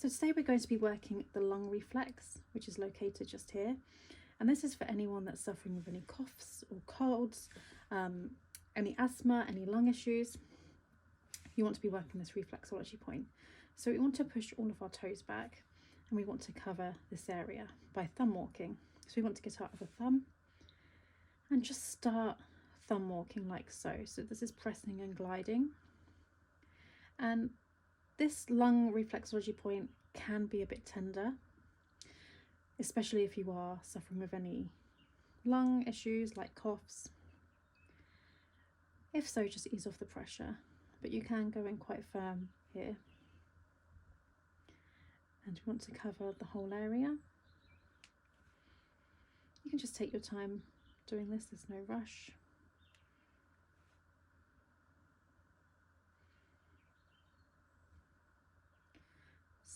So today we're going to be working the lung reflex, which is located just here. And this is for anyone that's suffering with any coughs or colds, any asthma, any lung issues. You want to be working this reflexology point. So we want to push all of our toes back and we want to cover this area by thumb walking. So we want to get out of the thumb and just start thumb walking like so. So this is pressing and gliding. And this lung reflexology point can be a bit tender, especially if you are suffering with any lung issues like coughs. If so, just ease off the pressure, but you can go in quite firm here. And we want to cover the whole area. You can just take your time doing this, there's no rush.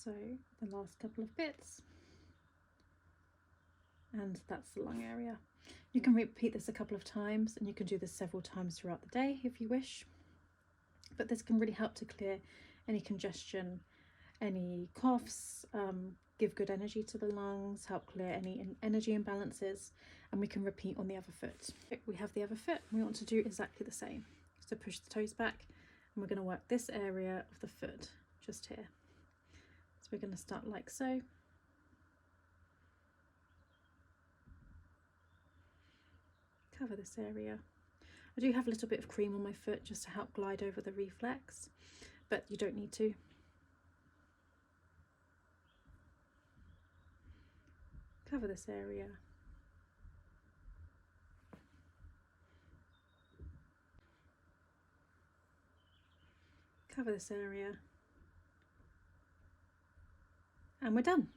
So the last couple of bits, and that's the lung area. You can repeat this a couple of times and you can do this several times throughout the day if you wish, but this can really help to clear any congestion, any coughs, give good energy to the lungs, help clear any energy imbalances, and we can repeat on the other foot. We have the other foot, we want to do exactly the same. So push the toes back and we're going to work this area of the foot just here. So we're going to start like so. Cover this area. I do have a little bit of cream on my foot just to help glide over the reflex, but you don't need to. Cover this area. Cover this area. And we're done.